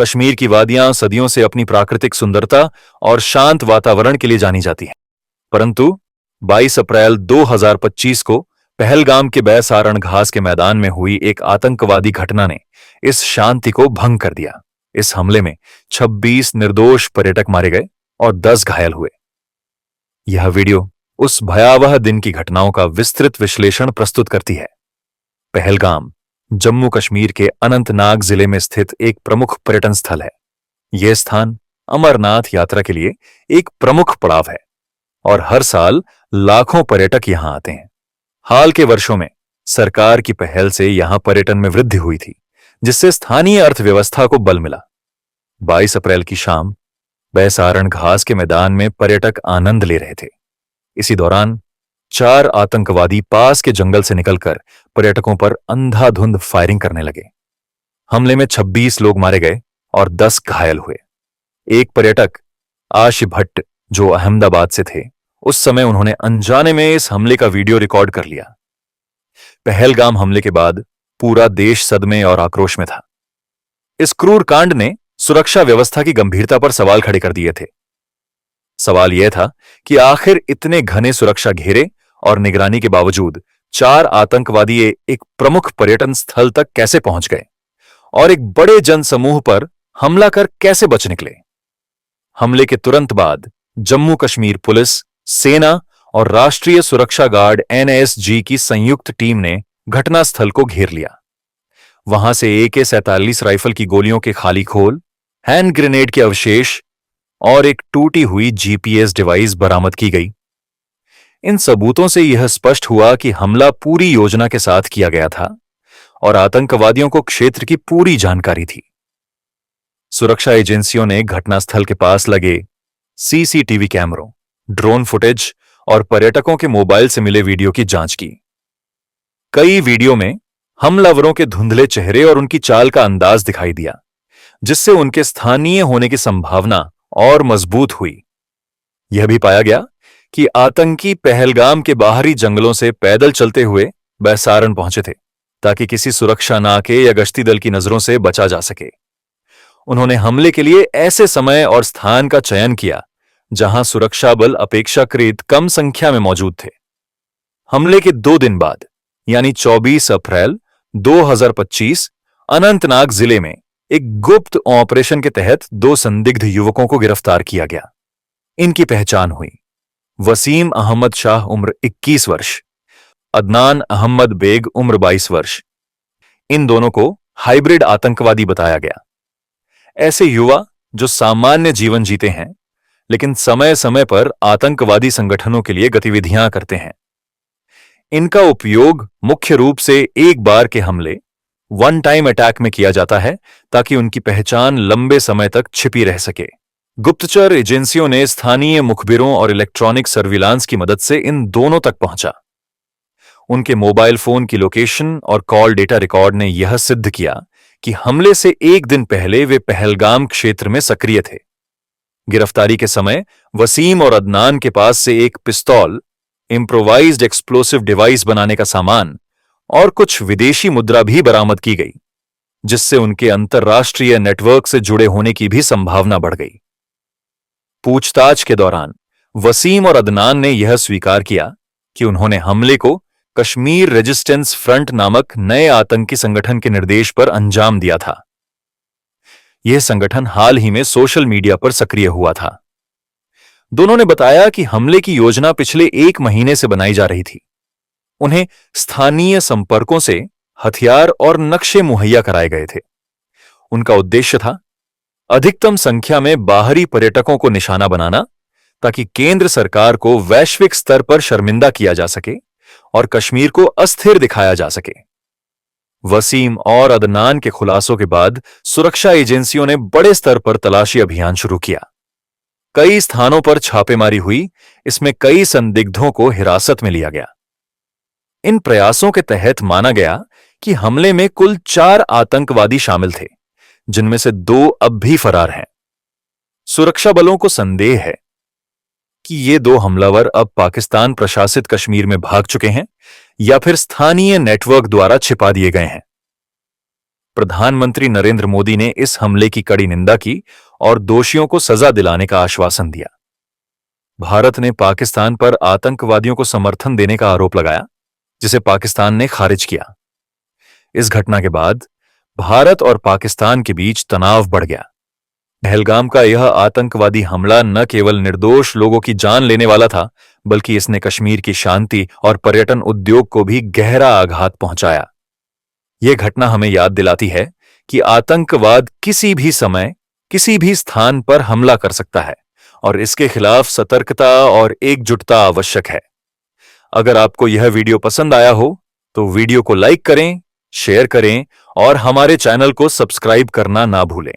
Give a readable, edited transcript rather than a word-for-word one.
कश्मीर की वादियां सदियों से अपनी प्राकृतिक सुंदरता और शांत वातावरण के लिए जानी जाती हैं। परंतु 22 अप्रैल 2025 को पहलगाम के बैसारण घास के मैदान में हुई एक आतंकवादी घटना ने इस शांति को भंग कर दिया। इस हमले में 26 निर्दोष पर्यटक मारे गए और 10 घायल हुए। यह वीडियो उस भयावह दिन की घटनाओं का विस्तृत विश्लेषण प्रस्तुत करती है। पहलगाम जम्मू कश्मीर के अनंतनाग जिले में स्थित एक प्रमुख पर्यटन स्थल है। यह स्थान अमरनाथ यात्रा के लिए एक प्रमुख पड़ाव है और हर साल लाखों पर्यटक यहां आते हैं। हाल के वर्षों में सरकार की पहल से यहां पर्यटन में वृद्धि हुई थी, जिससे स्थानीय अर्थव्यवस्था को बल मिला। 22 अप्रैल की शाम बैसारण घास के मैदान में पर्यटक आनंद ले रहे थे। इसी दौरान 4 आतंकवादी पास के जंगल से निकलकर पर्यटकों पर अंधाधुंध फायरिंग करने लगे। हमले में 26 लोग मारे गए और 10 घायल हुए। एक पर्यटक आशिफ भट्ट, जो अहमदाबाद से थे, उस समय उन्होंने अनजाने में इस हमले का वीडियो रिकॉर्ड कर लिया। पहलगाम हमले के बाद पूरा देश सदमे और आक्रोश में था। इस क्रूर कांड ने सुरक्षा व्यवस्था की गंभीरता पर सवाल खड़े कर दिए थे। सवाल यह था कि आखिर इतने घने सुरक्षा घेरे और निगरानी के बावजूद 4 आतंकवादी एक प्रमुख पर्यटन स्थल तक कैसे पहुंच गए और एक बड़े जनसमूह पर हमला कर कैसे बच निकले। हमले के तुरंत बाद जम्मू कश्मीर पुलिस, सेना और राष्ट्रीय सुरक्षा गार्ड NSG की संयुक्त टीम ने घटनास्थल को घेर लिया। वहां से AK-47 राइफल की गोलियों के खाली खोल, हैंड ग्रेनेड के अवशेष और एक टूटी हुई GPS डिवाइस बरामद की गई। इन सबूतों से यह स्पष्ट हुआ कि हमला पूरी योजना के साथ किया गया था और आतंकवादियों को क्षेत्र की पूरी जानकारी थी। सुरक्षा एजेंसियों ने घटनास्थल के पास लगे CCTV कैमरों, ड्रोन फुटेज और पर्यटकों के मोबाइल से मिले वीडियो की जांच की। कई वीडियो में हमलावरों के धुंधले चेहरे और उनकी चाल का अंदाज दिखाई दिया, जिससे उनके स्थानीय होने की संभावना और मजबूत हुई। यह भी पाया गया कि आतंकी पहलगाम के बाहरी जंगलों से पैदल चलते हुए बैसारण पहुंचे थे, ताकि किसी सुरक्षा नाके या गश्ती दल की नजरों से बचा जा सके। उन्होंने हमले के लिए ऐसे समय और स्थान का चयन किया जहां सुरक्षा बल अपेक्षाकृत कम संख्या में मौजूद थे। हमले के 2 दिन बाद, यानी 24 अप्रैल 2025, अनंतनाग जिले में एक गुप्त ऑपरेशन के तहत 2 संदिग्ध युवकों को गिरफ्तार किया गया। इनकी पहचान हुई। वसीम अहमद शाह उम्र 21 वर्ष, अदनान अहमद बेग उम्र 22 वर्ष। इन दोनों को हाइब्रिड आतंकवादी बताया गया। ऐसे युवा जो सामान्य जीवन जीते हैं, लेकिन समय समय पर आतंकवादी संगठनों के लिए गतिविधियां करते हैं। इनका उपयोग मुख्य रूप से एक बार के हमले, वन टाइम अटैक में किया जाता है, ताकि उनकी पहचान लंबे समय तक छिपी रह सके। गुप्तचर एजेंसियों ने स्थानीय मुखबिरों और इलेक्ट्रॉनिक सर्विलांस की मदद से इन दोनों तक पहुंचा। उनके मोबाइल फोन की लोकेशन और कॉल डेटा रिकॉर्ड ने यह सिद्ध किया कि हमले से एक दिन पहले वे पहलगाम क्षेत्र में सक्रिय थे। गिरफ्तारी के समय वसीम और अदनान के पास से एक पिस्तौल, इम्प्रोवाइज्ड एक्सप्लोसिव डिवाइस बनाने का सामान और कुछ विदेशी मुद्रा भी बरामद की गई, जिससे उनके अंतर्राष्ट्रीय नेटवर्क से जुड़े होने की भी संभावना बढ़ गई। पूछताछ के दौरान वसीम और अदनान ने यह स्वीकार किया कि उन्होंने हमले को कश्मीर रेजिस्टेंस फ्रंट नामक नए आतंकी संगठन के निर्देश पर अंजाम दिया था। यह संगठन हाल ही में सोशल मीडिया पर सक्रिय हुआ था। दोनों ने बताया कि हमले की योजना पिछले 1 महीने से बनाई जा रही थी। उन्हें स्थानीय संपर्कों से हथियार और नक्शे मुहैया कराए गए थे। उनका उद्देश्य था अधिकतम संख्या में बाहरी पर्यटकों को निशाना बनाना, ताकि केंद्र सरकार को वैश्विक स्तर पर शर्मिंदा किया जा सके और कश्मीर को अस्थिर दिखाया जा सके। वसीम और अदनान के खुलासों के बाद सुरक्षा एजेंसियों ने बड़े स्तर पर तलाशी अभियान शुरू किया। कई स्थानों पर छापेमारी हुई, इसमें कई संदिग्धों को हिरासत में लिया गया। इन प्रयासों के तहत माना गया कि हमले में कुल 4 आतंकवादी शामिल थे, जिनमें से 2 अब भी फरार हैं। सुरक्षा बलों को संदेह है कि ये 2 हमलावर अब पाकिस्तान प्रशासित कश्मीर में भाग चुके हैं या फिर स्थानीय नेटवर्क द्वारा छिपा दिए गए हैं। प्रधानमंत्री नरेंद्र मोदी ने इस हमले की कड़ी निंदा की और दोषियों को सजा दिलाने का आश्वासन दिया। भारत ने पाकिस्तान पर आतंकवादियों को समर्थन देने का आरोप लगाया, जिसे पाकिस्तान ने खारिज किया। इस घटना के बाद भारत और पाकिस्तान के बीच तनाव बढ़ गया। पहलगाम का यह आतंकवादी हमला न केवल निर्दोष लोगों की जान लेने वाला था, बल्कि इसने कश्मीर की शांति और पर्यटन उद्योग को भी गहरा आघात पहुंचाया। यह घटना हमें याद दिलाती है कि आतंकवाद किसी भी समय, किसी भी स्थान पर हमला कर सकता है और इसके खिलाफ सतर्कता और एकजुटता आवश्यक है। अगर आपको यह वीडियो पसंद आया हो तो वीडियो को लाइक करें, शेयर करें और हमारे चैनल को सब्सक्राइब करना ना भूलें।